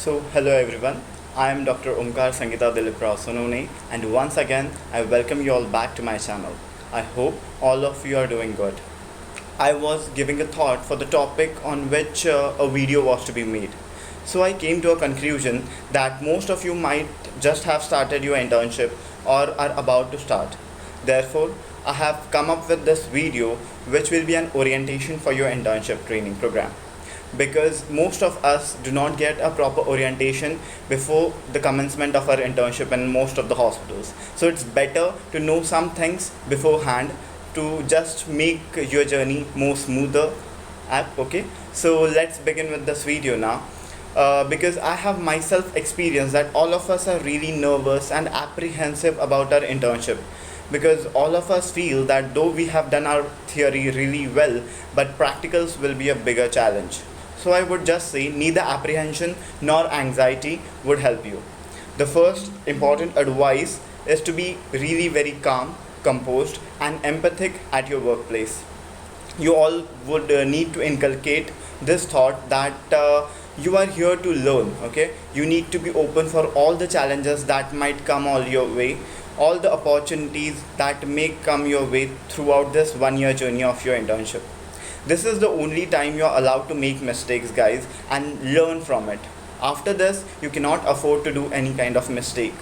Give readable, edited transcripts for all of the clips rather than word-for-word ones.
Hello everyone. I am Dr. Sangita Diliprao Sonawane, and once again, I welcome you all back to my channel. I hope all of you are doing good. I was giving a thought for the topic on which a video was to be made. So I came to a conclusion that most of you might just have started your internship or are about to start. Therefore, I have come up with this video which will be an orientation for your internship training program, because most of us do not get a proper orientation before the commencement of our internship in most of the hospitals. So it's better to know some things beforehand to just make your journey more smoother. Okay, so let's begin with this video now. Because I have myself experienced that all of us are really nervous and apprehensive about our internship, because all of us feel that though we have done our theory really well, but practicals will be a bigger challenge. So I would just say neither apprehension nor anxiety would help you. The first important advice is to be really very calm, composed, and empathic at your workplace. You all would need to inculcate this thought that you are here to learn. Okay, you need to be open for all the challenges that might come all your way, all the opportunities that may come your way throughout this 1 year journey of your internship. This is the only time you're allowed to make mistakes, guys, and learn from it. After this, you cannot afford to do any kind of mistake.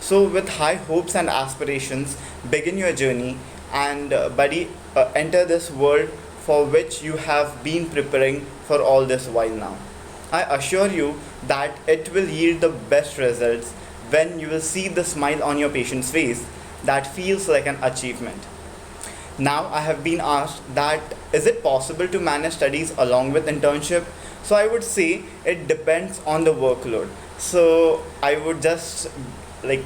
So, with high hopes and aspirations, begin your journey and, buddy, enter this world for which you have been preparing for all this while now. I assure you that it will yield the best results when you will see the smile on your patient's face that feels like an achievement. Now I have been asked that is it possible to manage studies along with internship? So I would say it depends on the workload. So I would just like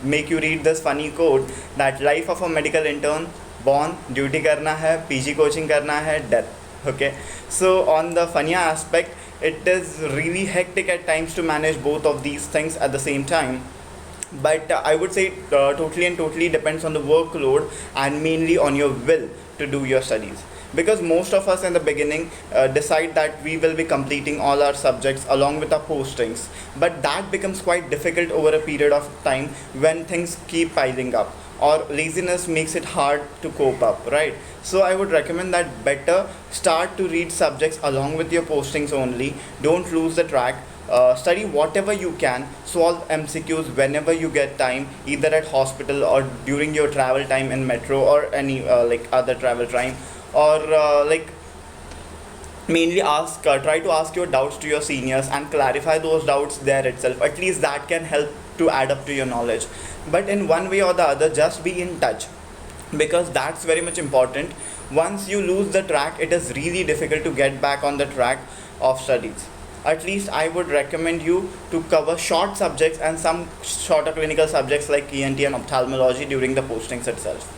make you read this funny quote that life of a medical intern: born, duty करना है, PG coaching करना है, death. Okay. So on the funnier aspect, it is really hectic at times to manage both of these things at the same time. But I would say totally depends on the workload and mainly on your will to do your studies, because most of us in the beginning decide that we will be completing all our subjects along with our postings, but that becomes quite difficult over a period of time when things keep piling up or laziness makes it hard to cope up, right? So I would recommend that better start to read subjects along with your postings only. Don't lose the track. Study whatever you can, solve MCQs whenever you get time, either at hospital or during your travel time in metro or any like other travel time, or mainly try to ask your doubts to your seniors and clarify those doubts there itself. At least that can help to add up to your knowledge. But in one way or the other, just be in touch, because that's very much important. Once you lose the track, it is really difficult to get back on the track of studies. At least I would recommend you to cover short subjects and some shorter clinical subjects like ENT and ophthalmology during the postings itself.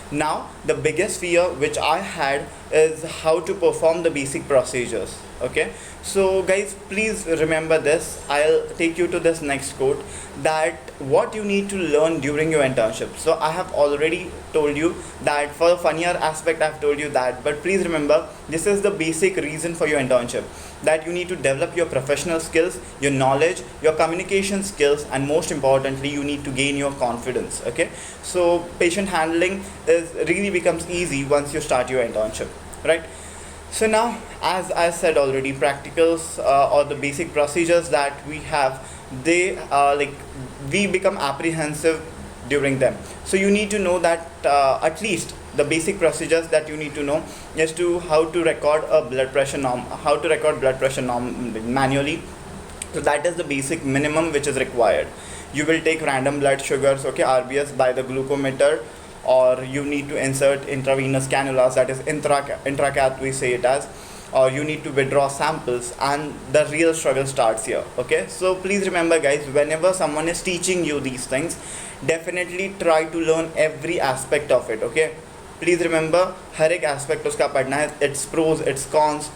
Now, the biggest fear which I had is how to perform the basic procedures. Okay, so guys, please remember this. I'll take you to this next quote, that what you need to learn during your internship. So I have already told you that for the funnier aspect I've told you that, but please remember this is the basic reason for your internship, that you need to develop your professional skills, your knowledge, your communication skills, and most importantly you need to gain your confidence. Okay, so patient handling is really becomes easy once you start your internship, right? So now, as I said already, practicals or the basic procedures that we have, they we become apprehensive during them. So you need to know that at least the basic procedures that you need to know is to how to record a blood pressure manually. So that is the basic minimum which is required. You will take random blood sugars, okay, RBS, by the glucometer, or you need to insert intravenous cannulas, that is intracath we say it as, or you need to withdraw samples, and the real struggle starts here. Okay, so please remember guys, whenever someone is teaching you these things, definitely try to learn every aspect of it. Okay, please remember हर एक aspect उसका पढ़ना है, its pros, its cons,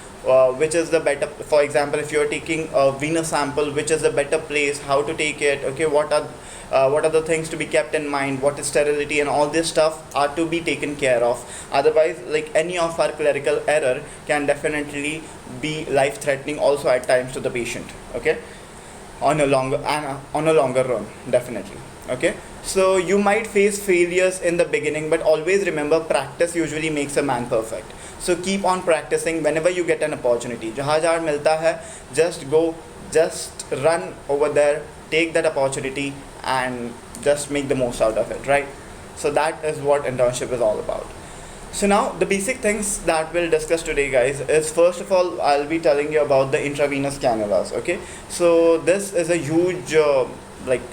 which is the better. For example, if you are taking a venous sample, which is the better place, how to take it, okay, what are what are the things to be kept in mind, what is sterility, and all this stuff are to be taken care of. Otherwise, like any of our clerical error can definitely be life threatening also at times to the patient, okay, on a longer run, definitely. Okay, so you might face failures in the beginning, but always remember, practice usually makes a man perfect. So keep on practicing whenever you get an opportunity. जहाँ जहाँ मिलता है, just go, just run over there, take that opportunity and just make the most out of it, right? So that is what internship is all about. So now the basic things that we'll discuss today, guys, is first of all I'll be telling you about the intravenous cannulas. Okay, so this is a huge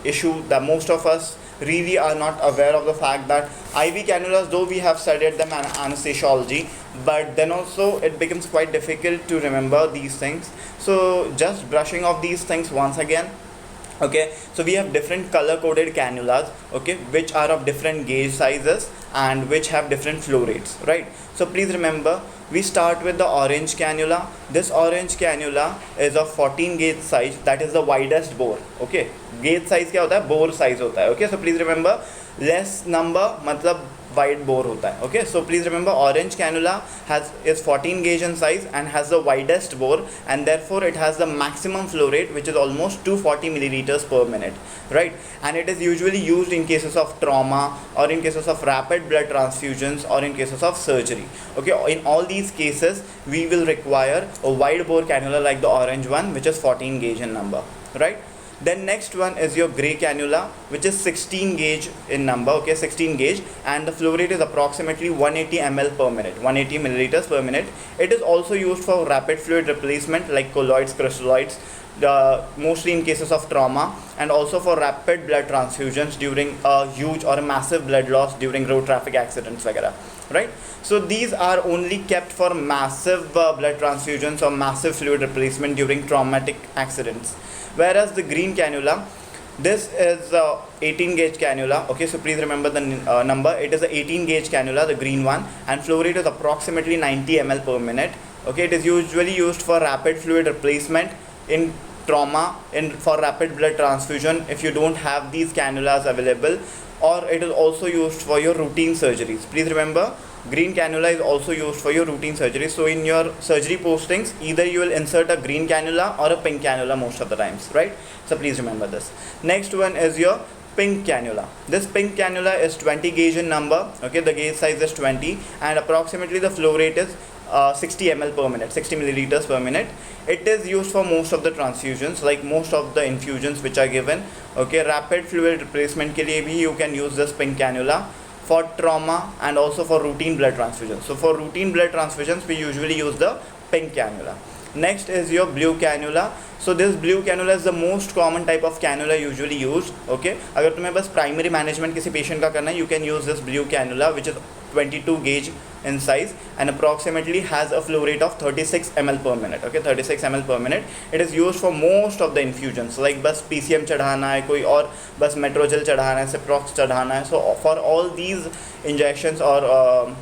issue that most of us really are not aware of, the fact that IV cannulas, though we have studied them in anesthesiology, but then also it becomes quite difficult to remember these things. So just brushing off these things once again. Okay, so we have different color coded cannulas, okay, which are of different gauge sizes and which have different flow rates, right? So please remember, we start with the orange cannula. This orange cannula is of 14 gauge size, that is the widest bore. Okay, gauge size क्या होता है, bore size होता है. Okay, so please remember, less number मतलब wide bore होता है. Okay, so please remember, orange cannula is 14 gauge in size and has the widest bore, and therefore it has the maximum flow rate, which is almost 240 milliliters per minute, right? And it is usually used in cases of trauma, or in cases of rapid blood transfusions, or in cases of surgery. Okay, in all these cases we will require a wide bore cannula like the orange one, which is 14 gauge in number, right? Then next one is your grey cannula, which is 16 gauge in number, okay, 16 gauge, and the flow rate is approximately 180 ml per minute, 180 milliliters per minute. It is also used for rapid fluid replacement like colloids, crystalloids, mostly in cases of trauma, and also for rapid blood transfusions during a huge or a massive blood loss during road traffic accidents, etc. Right? So these are only kept for massive blood transfusions or massive fluid replacement during traumatic accidents. Whereas the green cannula, this is 18 gauge cannula. Okay, so please remember the number. It is a 18 gauge cannula, the green one, and flow rate is approximately 90 ml per minute. Okay, it is usually used for rapid fluid replacement in trauma, for rapid blood transfusion if you don't have these cannulas available, or it is also used for your routine surgeries. Please remember, green cannula is also used for your routine surgery. So in your surgery postings, either you will insert a green cannula or a pink cannula most of the times, right? So please remember this. Next one is your pink cannula. This pink cannula is 20 gauge in number. Okay, the gauge size is 20, and approximately the flow rate is 60 ml per minute, 60 milliliters per minute. It is used for most of the transfusions, like most of the infusions which are given. Okay, rapid fluid replacement के लिए भी you can use this pink cannula. For trauma and also for routine blood transfusions. So for routine blood transfusions, we usually use the pink cannula. Next is your blue cannula. So this blue cannula is the most common type of cannula usually used. Okay, अगर तुम्हें बस primary management किसी patient का करना है, you can use this blue cannula, which is 22 gauge in size and approximately has a flow rate of 36 ml per minute. Okay, 36 ml per minute. It is used for most of the infusions, like बस PCM चढ़ाना है, कोई और बस MetroGel चढ़ाना है, सिप्रोक्स चढ़ाना है. So for all these injections or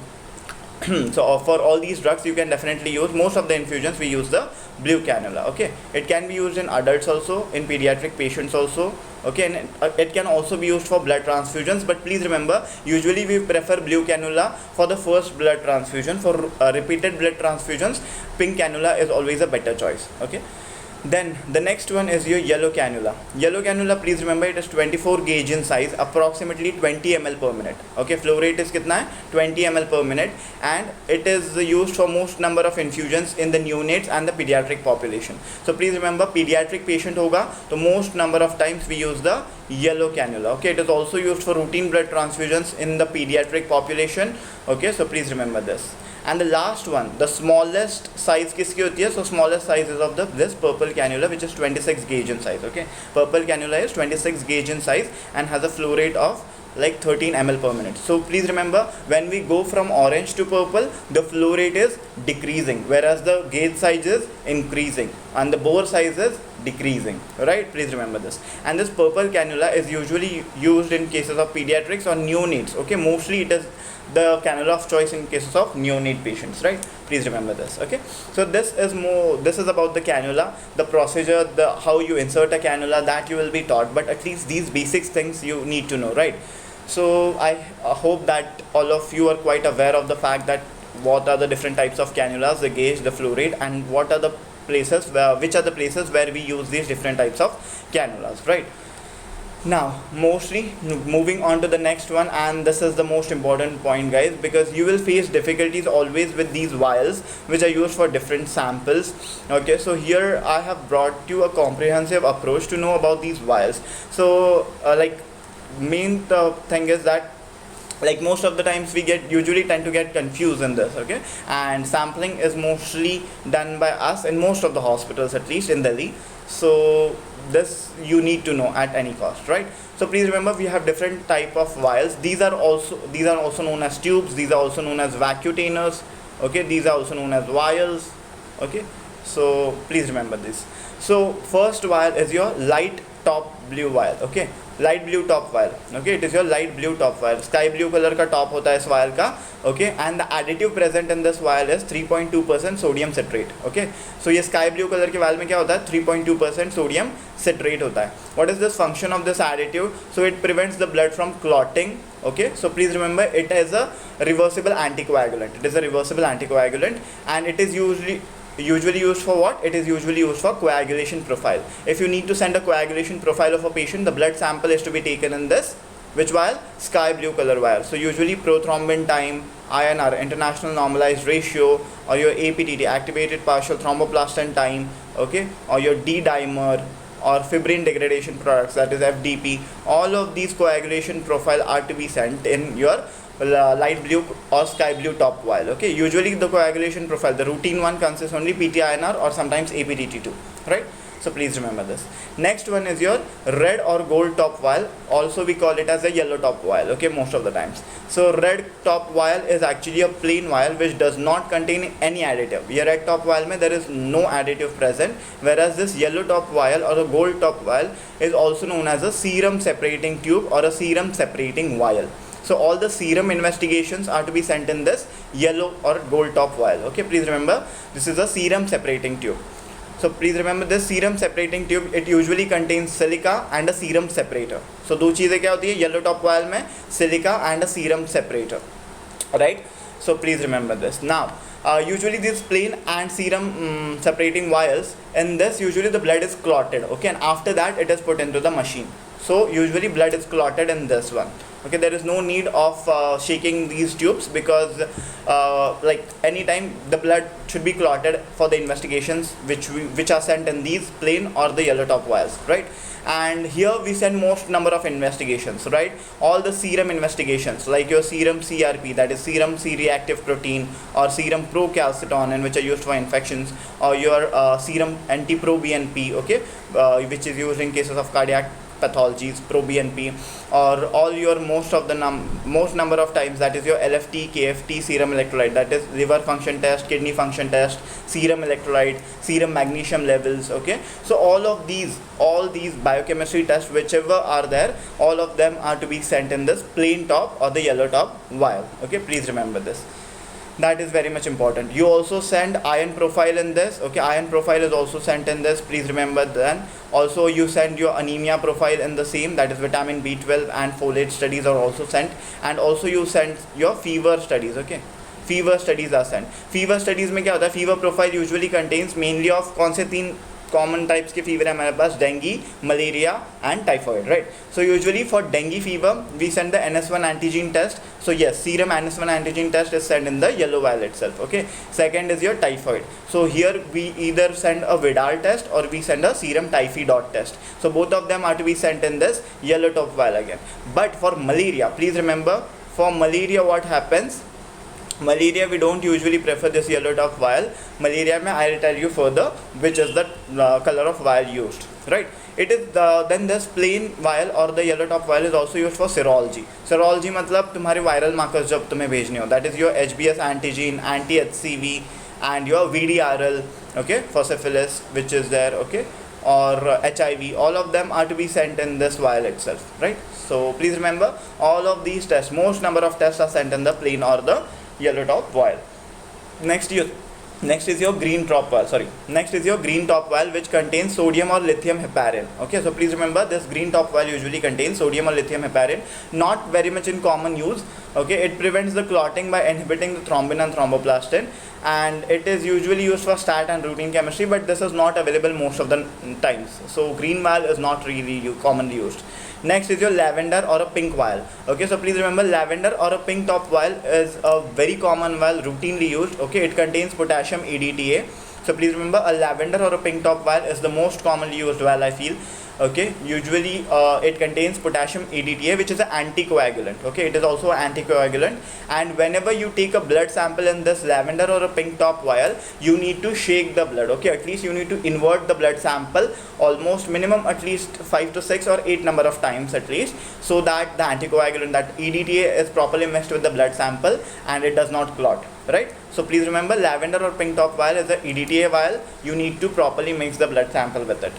so for all these drugs you can definitely use, most of the infusions we use the blue cannula. Okay, it can be used in adults also, in pediatric patients also. Okay, and it can also be used for blood transfusions, but please remember, usually we prefer blue cannula for the first blood transfusion. For repeated blood transfusions, pink cannula is always a better choice. Okay, then the next one is your yellow cannula. Yellow cannula, please remember, it is 24 gauge in size, approximately 20 ml per minute. Okay, flow rate is कितना है, 20 ml per minute, and it is used for most number of infusions in the neonates and the pediatric population. So please remember, pediatric patient होगा तो most number of times we use the yellow cannula. Okay, it is also used for routine blood transfusions in the pediatric population. Okay, so please remember this. And the last one, the smallest size किसकी होती है? So smallest size is of this purple cannula, which is 26 gauge in size. Okay, purple cannula is 26 gauge in size and has a flow rate of like 13 ml per minute. So please remember, when we go from orange to purple, the flow rate is decreasing, whereas the gauge size is increasing and the bore size is decreasing, right? Please remember this. And this purple cannula is usually used in cases of pediatrics or neonates, okay? Mostly it is the cannula of choice in cases of neonate patients, right? Please remember this, okay? So this is about the cannula, the procedure, the how you insert a cannula, that you will be taught, but at least these basic things you need to know, right? So I hope that all of you are quite aware of the fact that what are the different types of cannulas, the gauge, the flow rate, and what are the places which are the places where we use these different types of cannulas, right? Now mostly moving on to the next one, and this is the most important point, guys, because you will face difficulties always with these vials which are used for different samples, okay? So here I have brought you a comprehensive approach to know about these vials. So main thing is that, like, most of the times we usually tend to get confused in this, okay? And sampling is mostly done by us in most of the hospitals, at least in Delhi. So this you need to know at any cost, right? So please remember, we have different type of vials. These are also known as tubes. These are also known as vacutainers, okay? These are also known as vials, okay? So please remember this. So first vial is your light top blue vial, okay? Light blue top vial, okay? It is your light blue top vial. Sky blue colour का top होता है इस vial का, okay? And the additive present in this vial is 3.2% sodium citrate, okay? So ये sky blue colour के vial में क्या होता है? 3.2% सोडियम सिट्रेट होता है. What is this function of this additive? So it prevents the blood from clotting, okay? So please remember, it is a reversible anticoagulant. It is a reversible anticoagulant, and it is usually used for what? It is usually used for coagulation profile. If you need to send a coagulation profile of a patient, the blood sample is to be taken in this, which vial? Sky blue color vial. So usually prothrombin time, INR, international normalized ratio, or your APTT, activated partial thromboplastin time, okay? Or your D-dimer, or fibrin degradation products, that is FDP. All of these coagulation profile are to be sent in your light blue or sky blue top vial, okay? Usually the coagulation profile, the routine one, consists only PT-INR or sometimes APTT2, right? So please remember this. Next one is your red or gold top vial. Also we call it as a yellow top vial, okay, most of the times. So red top vial is actually a plain vial which does not contain any additive. Your red top vial mein there is no additive present, whereas this yellow top vial or a gold top vial is also known as a serum separating tube or a serum separating vial. So all the serum investigations are to be sent in this yellow or gold top vial, okay? Please remember, this is a serum separating tube. So please remember, this serum separating tube, it usually contains silica and a serum separator. So दो चीज़ें क्या होती है yellow top vial में? Silica and a serum separator, right? So please remember this. Now usually these plain and serum separating vials, in this usually the blood is clotted, okay? And after that it is put into the machine. So usually blood is clotted in this one, okay? There is no need of shaking these tubes, because like anytime the blood should be clotted for the investigations which are sent in these plain or the yellow top vials, right? And here we send most number of investigations, right? All the serum investigations, like your serum CRP, that is serum C-reactive protein, or serum procalcitonin, which are used for infections, or your serum anti-proBNP, okay, which is used in cases of cardiac pathologies, pro-BNP, or all your most number of times, that is your LFT, KFT, serum electrolyte, that is liver function test, kidney function test, serum electrolyte, serum magnesium levels, okay? So all these biochemistry tests, whichever are there, all of them are to be sent in this plain top or the yellow top vial, okay? Please remember this. That is very much important. You also send iron profile in this, okay? Iron profile is also sent in this, please remember. Then also you send your anemia profile in the same, that is vitamin B12 and folate studies are also sent. And also you send your fever studies, okay? Fever studies are sent. Fever studies में क्या होता है? Fever profile usually contains mainly of कौन से 3 common types के fever है हमारे पास? Dengue, malaria and typhoid, right? So usually for dengue fever we send the NS1 antigen test. So yes, serum NS1 antigen test is sent in the yellow vial itself, okay? Second is your typhoid. So here we either send a Vidal test or we send a serum typhi dot test. So both of them are to be sent in this yellow top vial again. But for malaria, please remember, for malaria what happens? Malaria, we don't usually prefer this yellow top vial. Malaria mein I'll tell you further which is the color of vial used, right? It is then this plain vial or the yellow top vial is also used for serology. Serology मतलब तुम्हारे viral markers जब तुम्हें भेजने हो, that is your HBS antigen, anti-HCV and your VDRL, okay, for syphilis which is there, okay? or HIV, all of them are to be sent in this vial itself, right? So please remember, all of these tests, most number of tests are sent in the plain or the yellow top vial. Next is your green top vial. Next is your green top vial, which contains sodium or lithium heparin. Okay, so please remember, this green top vial usually contains sodium or lithium heparin. Not very much in common use. Okay, it prevents the clotting by inhibiting the thrombin and thromboplastin, and it is usually used for stat and routine chemistry, but this is not available most of the times. So green vial is not really commonly used. Next is your lavender or a pink vial. Okay, so please remember, lavender or a pink top vial is a very common vial, routinely used. Okay, it contains potassium EDTA. So please remember, a lavender or a pink top vial is the most commonly used vial, I feel. Okay, usually it contains potassium EDTA, which is an anticoagulant. Okay, it is also an anticoagulant, and whenever you take a blood sample in this lavender or a pink top vial, you need to shake the blood. Okay, at least you need to invert the blood sample almost minimum at least 5 to 6 or 8 number of times at least, so that the anticoagulant, that EDTA, is properly mixed with the blood sample and it does not clot, right? So please remember, lavender or pink top vial is a EDTA vial. You need to properly mix the blood sample with it,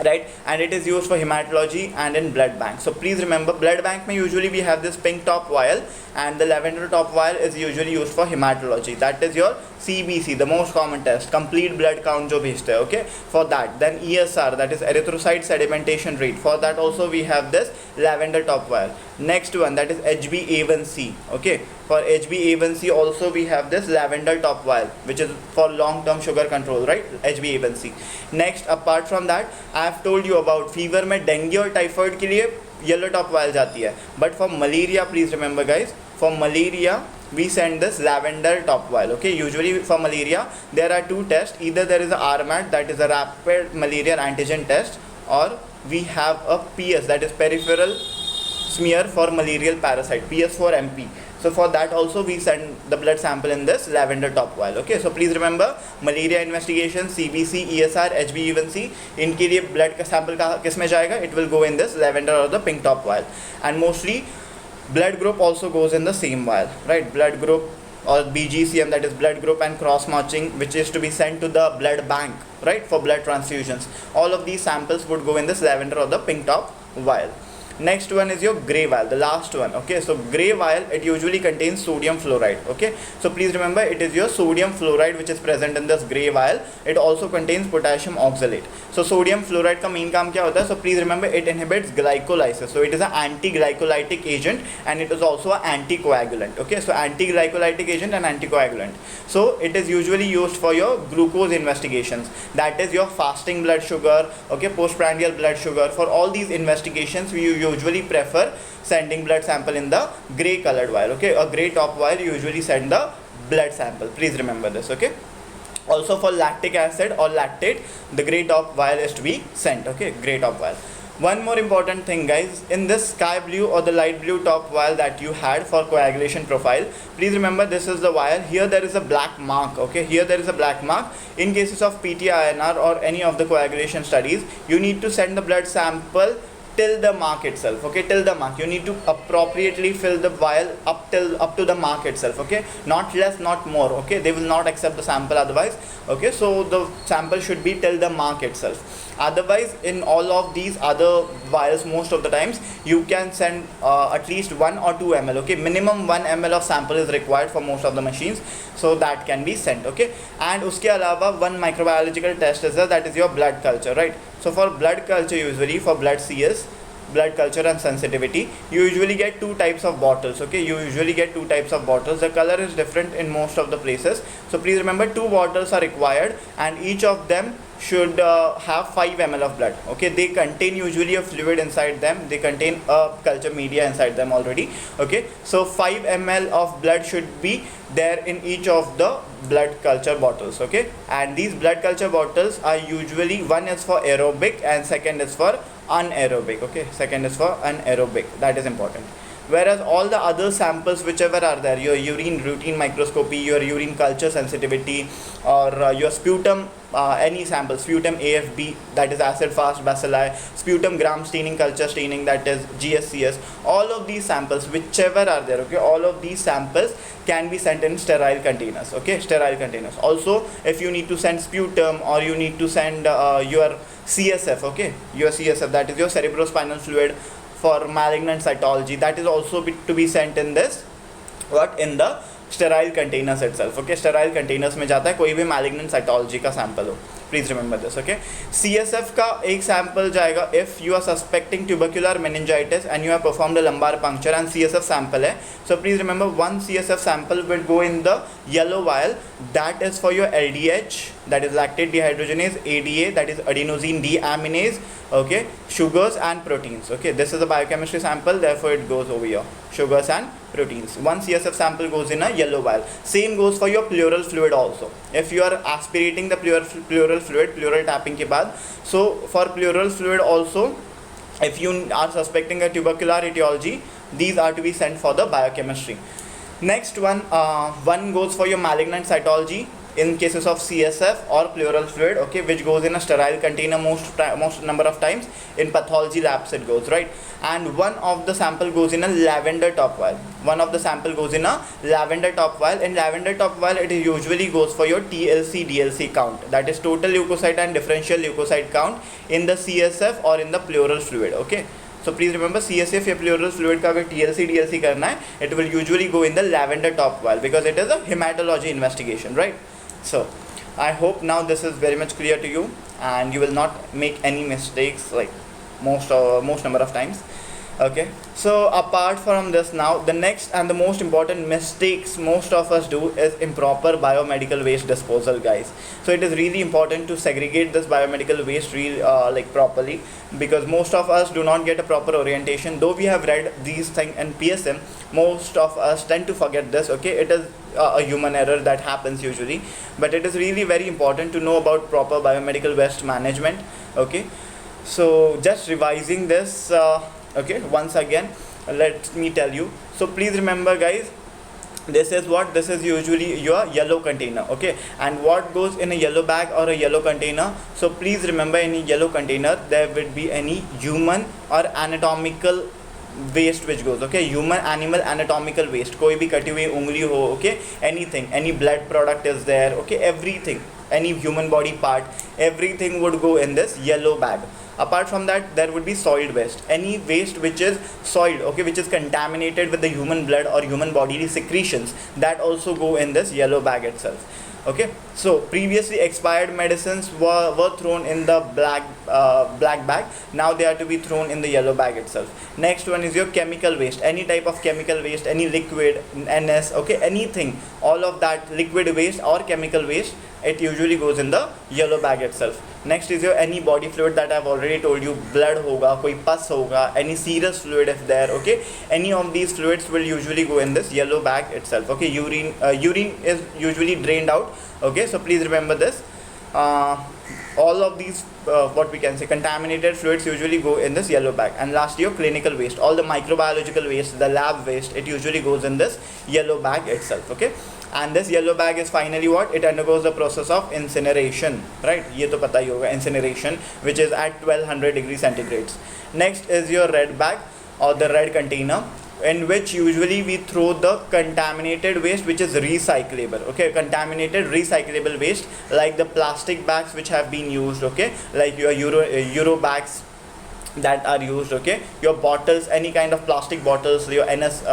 right? And it is used for hematology and in blood bank. So please remember, blood bank may usually we have this pink top vial, and the lavender top vial is usually used for hematology. That is your CBC, the most common test, complete blood count jo bhejte hai, okay, for that. Then ESR, that is erythrocyte sedimentation rate, for that also we have this lavender top vial. Next one, that is HbA1c. Okay, for HbA1c also we have this lavender top vial, which is for long term sugar control, right? HbA1c. Next, apart from that, I have told you about fever में dengue और typhoid के लिए yellow top vial जाती है, but for malaria, please remember guys, for malaria we send this lavender top vial. Okay, usually for malaria there are two tests, either there is a RMAT, that is a rapid malaria antigen test, or we have a PS, that is peripheral smear for malarial parasite, PS4MP. So for that also we send the blood sample in this lavender top vial. Okay, so please remember, malaria investigation, CBC, ESR, HbA1c, इनके लिए blood का sample किस में जाएगा? It will go in this lavender or the pink top vial. And mostly blood group also goes in the same vial, right? Blood group or BGCM, that is blood group and cross matching, which is to be sent to the blood bank, right, for blood transfusions. All of these samples would go in this lavender or the pink top vial. Next one is your grey vial, the last one. Okay, so grey vial, it usually contains sodium fluoride. Okay, so please remember, it is your sodium fluoride which is present in this grey vial. It also contains potassium oxalate. So sodium fluoride का main काम क्या होता है? So please remember, it inhibits glycolysis. So it is an anti-glycolytic agent, and it is also an anticoagulant. Okay, so anti-glycolytic agent and anticoagulant. So it is usually used for your glucose investigations. That is your fasting blood sugar, okay, postprandial blood sugar. For all these investigations, we usually prefer sending blood sample in the grey colored vial. Okay, a grey top vial, you usually send the blood sample. Please remember this. Okay, also for lactic acid or lactate, the grey top vial is to be sent. Okay, grey top vial. One more important thing guys, in this sky blue or the light blue top vial that you had for coagulation profile, please remember, this is the vial. Here there is a black mark. Okay, here there is a black mark. In cases of PT-INR or any of the coagulation studies, you need to send the blood sample till the mark itself. Okay, till the mark. You need to appropriately fill the vial up to the mark itself. Okay, not less, not more. Okay, they will not accept the sample otherwise. Okay, so the sample should be till the mark itself. Otherwise, in all of these other vials, most of the times you can send at least 1 or 2 ml. Okay, minimum 1 ml of sample is required for most of the machines, so that can be sent. Okay, and uske alawa one microbiological test is there, that is your blood culture, right? So for blood culture, usually for blood CS, blood culture and sensitivity, you usually get 2 types of bottles. Okay, you usually get 2 types of bottles. The color is different in most of the places, so please remember, 2 bottles are required, and each of them should have 5 ml of blood. Okay, they contain usually a fluid inside them, they contain a culture media inside them already. Okay, so 5 ml of blood should be there in each of the blood culture bottles. Okay, and these blood culture bottles are usually, one is for aerobic and second is for anaerobic. Okay, second is for anaerobic, that is important. whereas all the other samples whichever are there, your urine routine microscopy, your urine culture sensitivity, or your sputum, any sample, sputum AFB, that is acid fast bacilli, sputum gram staining culture staining, that is GSCS, all of these samples whichever are there, okay, all of these samples can be sent in sterile containers, okay, sterile containers. Also, if you need to send sputum, or you need to send your CSF, okay, your CSF, that is your cerebrospinal fluid, for malignant cytology, that is also to be sent in this, what, in the sterile containers itself, okay, sterile containers में जाता है कोई भी malignant cytology का sample हो, please remember this, okay. CSF का एक sample जाएगा if you are suspecting tubercular meningitis and you have performed a lumbar puncture and CSF sample है, so please remember one CSF sample will go in the yellow vial, that is for your LDH, that is lactate dehydrogenase, ADA, that is adenosine deaminase, okay, sugars and proteins, okay, this is a biochemistry sample, therefore it goes over here, sugars and proteins. One CSF sample goes in a yellow vial. Same goes for your pleural fluid also. If you are aspirating the pleural fluid, pleural tapping के बाद, so for pleural fluid also, if you are suspecting a tubercular etiology, these are to be sent for the biochemistry. Next one, one goes for your malignant cytology in cases of CSF or pleural fluid, okay, which goes in a sterile container most number of times. In pathology labs it goes, right, and one of the sample goes in a lavender top vial. One of the sample goes in a lavender top vial. In lavender top vial, it usually goes for your TLC DLC count, that is total leukocyte and differential leukocyte count in the CSF or in the pleural fluid, okay. So please remember, CSF या pleural fluid का अगर TLC DLC करना है, it will usually go in the lavender top vial because it is a hematology investigation, right? So I hope now this is very much clear to you and you will not make any mistakes like most number of times. Okay, so apart from this, now the next and the most important mistakes most of us do is improper biomedical waste disposal, guys. So it is really important to segregate this biomedical waste like properly, because most of us do not get a proper orientation. Though we have read these things in PSM, most of us tend to forget this, okay. It is a human error that happens usually, but it is really very important to know about proper biomedical waste management, okay. So just revising this, okay, once again, let me tell you. So please remember, guys, this is what, this is usually your yellow container, okay, and what goes in a yellow bag or a yellow container. So please remember, in a yellow container there would be any human or anatomical waste which goes, okay, human animal anatomical waste, कोई भी कटी हुई उंगली हो, okay, anything, any blood product is there, okay, everything, any human body part, everything would go in this yellow bag. Apart from that, there would be soiled waste, any waste which is soiled, okay, which is contaminated with the human blood or human bodily secretions, that also go in this yellow bag itself, okay. So previously expired medicines were thrown in the black bag, now they are to be thrown in the yellow bag itself. Next one is your chemical waste, any type of chemical waste, any liquid, NS, okay, anything, all of that liquid waste or chemical waste, it usually goes in the yellow bag itself. Next is your any body fluid that I have already told you, blood hoga, koi pus hoga, any serous fluid if there, okay, any of these fluids will usually go in this yellow bag itself, okay. Urine is usually drained out, okay, so please remember this. All of these what we can say contaminated fluids usually go in this yellow bag. And lastly, your clinical waste, all the microbiological waste, the lab waste, it usually goes in this yellow bag itself, okay. And this yellow bag is finally what, it undergoes the process of incineration, right, ये तो पता ही होगा, incineration, which is at 1200 degrees centigrades. Next is your red bag or the red container, in which usually we throw the contaminated waste which is recyclable, okay, contaminated recyclable waste, like the plastic bags which have been used, okay, like your euro bags that are used, okay, your bottles, any kind of plastic bottles, your NS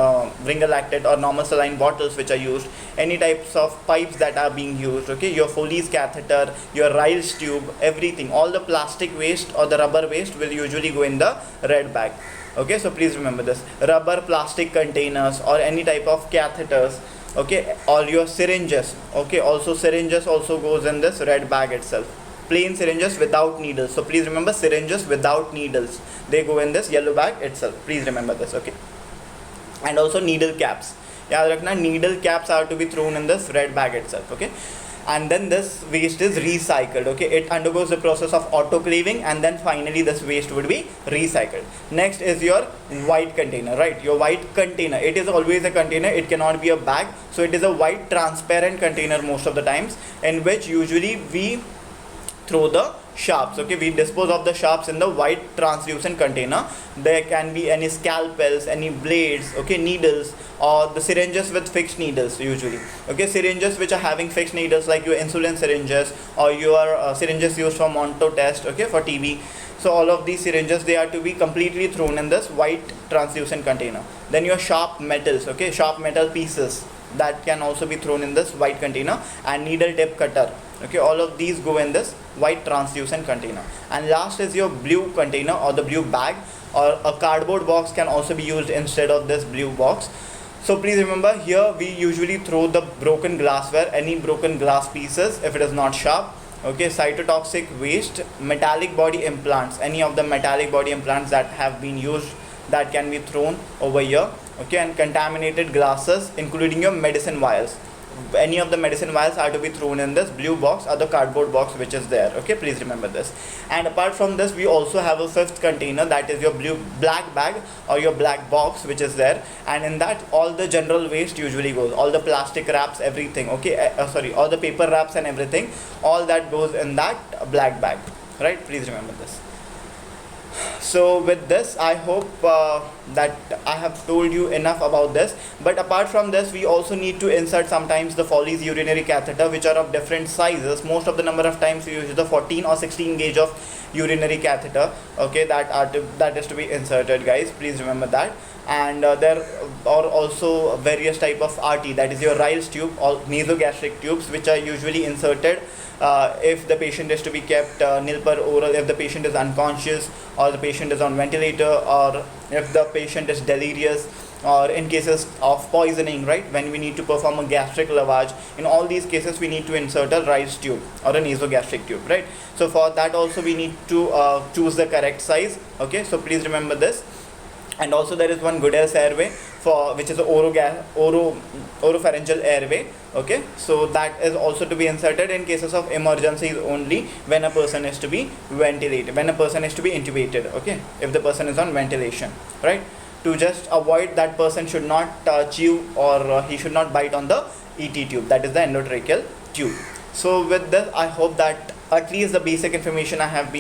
ringer lactate or normal saline bottles which are used, any types of pipes that are being used, okay, your Foley's catheter, your Ryle's tube, everything, all the plastic waste or the rubber waste will usually go in the red bag, okay. So please remember this, rubber plastic containers or any type of catheters, okay, all your syringes, okay, also syringes also goes in this red bag itself. Plain syringes without needles, so please remember, syringes without needles, they go in this yellow bag itself, please remember this, okay. And also needle caps, याद रखना, needle caps are to be thrown in this red bag itself, okay. and then this waste is recycled. Okay, it undergoes the process of autoclaving, and then finally this waste would be recycled. Next is your white container, right? Your white container, it is always a container, it cannot be a bag, so it is a white transparent container most of the times, in which usually we throw the sharps. Okay, we dispose of the sharps in the white translucent container. There can be any scalpels, any blades, okay, needles, or the syringes with fixed needles usually. Okay, syringes which are having fixed needles, like your insulin syringes or your syringes used for Monto test, okay, for TB. So all of these syringes, they are to be completely thrown in this white translucent container. Then your sharp metals, okay, sharp metal pieces, that can also be thrown in this white container, and needle tip cutter. Okay, all of these go in this white translucent container. And last is your blue container or the blue bag, or a cardboard box can also be used instead of this blue box. So please remember, here we usually throw the broken glassware, any broken glass pieces if it is not sharp. Okay, cytotoxic waste, metallic body implants, any of the metallic body implants that have been used, that can be thrown over here. Okay, and contaminated glasses, including your medicine vials. Any of the medicine vials are to be thrown in this blue box or the cardboard box which is there. Okay, please remember this. And apart from this, we also have a fifth container, that is your black bag or your black box which is there, and in that all the general waste usually goes, all the plastic wraps, everything. Okay, all the paper wraps and everything, all that goes in that black bag, right? Please remember this. So with this, I hope that I have told you enough about this. But apart from this, we also need to insert sometimes the Foley's urinary catheter, which are of different sizes. Most of the number of times we use the 14 or 16 gauge of urinary catheter. Okay, that is to be inserted, guys. Please remember that. And there are also various type of RT, that is your Ryle's tube or nasogastric tubes, which are usually inserted if the patient is to be kept nil per oral, if the patient is unconscious, or the patient is on ventilator, or if the patient is delirious, or in cases of poisoning, right, when we need to perform a gastric lavage. In all these cases, we need to insert a Ryle's tube or a nasogastric tube, right? So for that also we need to choose the correct size. Okay, so please remember this. And also there is one Goodell's airway, which is a oropharyngeal airway. Okay, so that is also to be inserted in cases of emergencies only, when a person is to be ventilated, when a person is to be intubated. Okay, if the person is on ventilation, right, to just avoid that person should not chew or he should not bite on the ET tube, that is the endotracheal tube. So with this, I hope that at least the basic information I have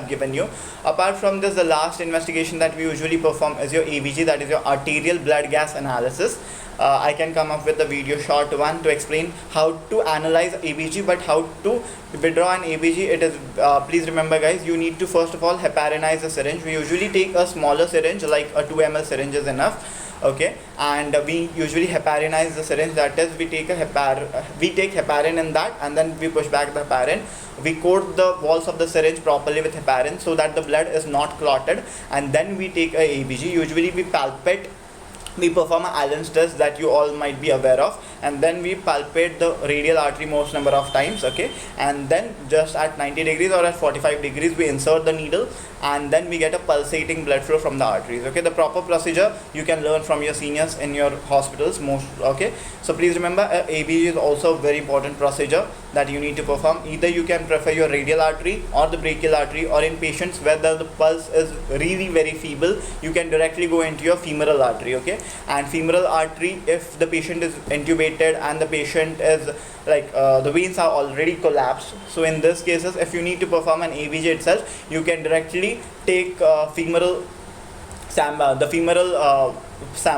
given you. Apart from this, the last investigation that we usually perform is your ABG, that is your arterial blood gas analysis. I can come up with a video short one to explain how to analyze ABG, but how to withdraw an ABG, it is please remember, guys, you need to first of all heparinize the syringe. We usually take a smaller syringe, like a 2 ml syringe is enough. Okay, and we usually heparinize the syringe, that is we take heparin in that, and then we push back the heparin. We coat the walls of the syringe properly with heparin so that the blood is not clotted, and then we take a ABG. Usually we palpate, we perform an Allen's test that you all might be aware of, and then we palpate the radial artery most number of times. Okay, and then just at 90 degrees or at 45 degrees we insert the needle, and then we get a pulsating blood flow from the arteries. Okay, the proper procedure you can learn from your seniors in your hospitals most. Okay, so please remember, ABG is also a very important procedure that you need to perform. Either you can prefer your radial artery or the brachial artery, or in patients where the pulse is really very feeble, you can directly go into your femoral artery. Okay, and femoral artery, if the patient is intubated and the patient is like the veins are already collapsed, so in this cases, if you need to perform an ABG itself, you can directly take femoral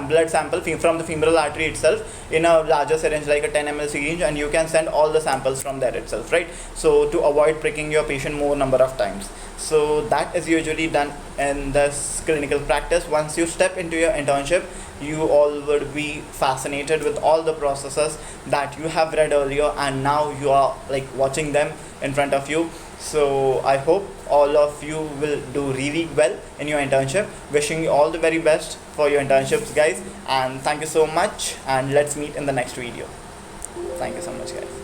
blood sample from the femoral artery itself in a larger syringe, like a 10 ml syringe, and you can send all the samples from there itself, right? So to avoid pricking your patient more number of times. So that is usually done in this clinical practice. Once you step into your internship, you all would be fascinated with all the processes that you have read earlier, and now you are like watching them in front of you. So I hope all of you will do really well in your internship. Wishing you all the very best for your internships, guys, and thank you so much, and let's meet in the next video. Thank you so much, guys.